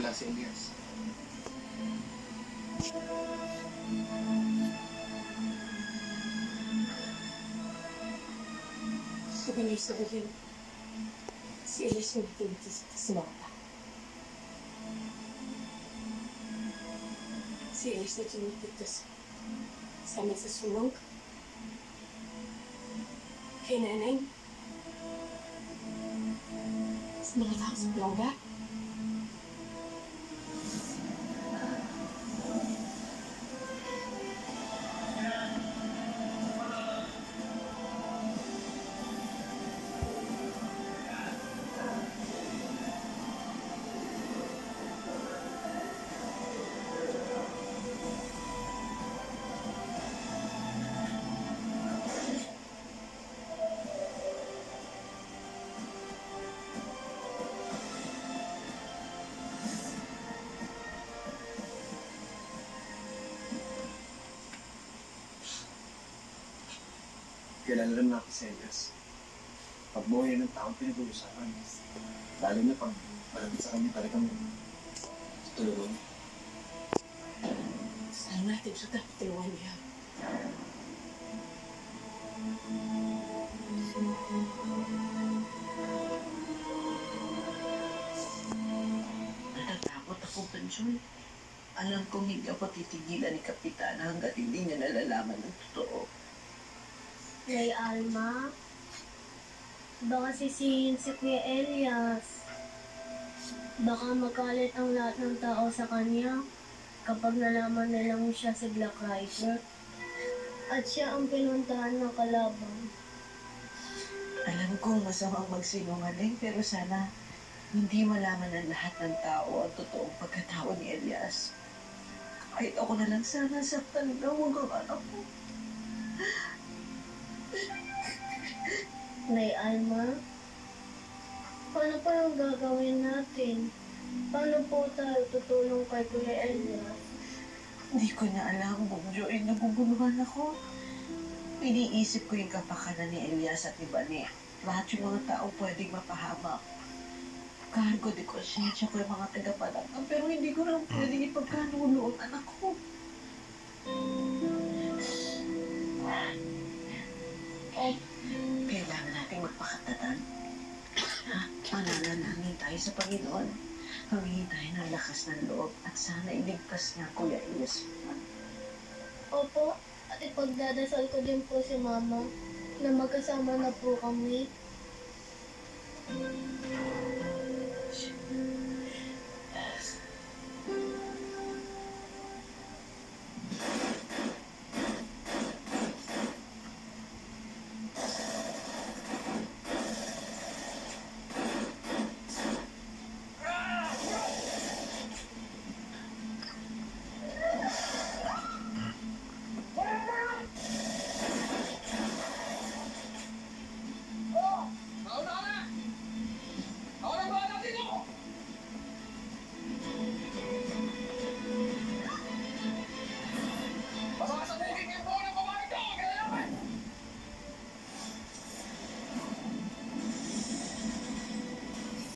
wala si Elias. Gusto ko niyo sabihin, si Elias yung nakiligtas si Marta. Si Elias na tiniligtas sa amin sa sunog. Kay Neneng. Sa mga tao sa Plongga. Kilala rin natin si Elias. Pagbuhay ng taong pinag-uusapan. Lalo na pag malapit sa kanya talagang tutulungan niya. Sana natin siya dapat tulungan niya. Natatakot ako, Panchoy. Alam kong hindi ako titigilan ni Kapitana hanggat hindi niya nalalaman ng totoo. Nay Alma, baka sisihin si Kuya Elias. Baka magalit ang lahat ng tao sa kanya kapag nalaman nilang siya si Black Rider. At siya ang pinuntahan ng kalaban. Alam kong masamang magsinungaling pero sana hindi malaman ng lahat ng tao ang totoong pagkatao ni Elias. Kahit ako na lang sana saktan daw ang anak ko. Nay Alma, paano pa yung gagawin natin? Paano po tayo tutulong kay Kuya Elias? Hindi ko na alam, Bongjoy. Naguguluhan ako. Iniisip ko yung kapakanan ni Elias at ni Bani. Lahat yung mga tao pwedeng mapahamak. Cargo de konsensya ko yung mga tagapalakang pero hindi ko lang pwedeng ipagkanulo ang anak ko. Kailangan natin magpakatatan. Mananalangin tayo sa Panginoon. Humingi tayo ng lakas ng loob at sana iligtas niya Kuya Elias. Opo, at ipagdadasal ko din po si Mama na magkasama na po kami.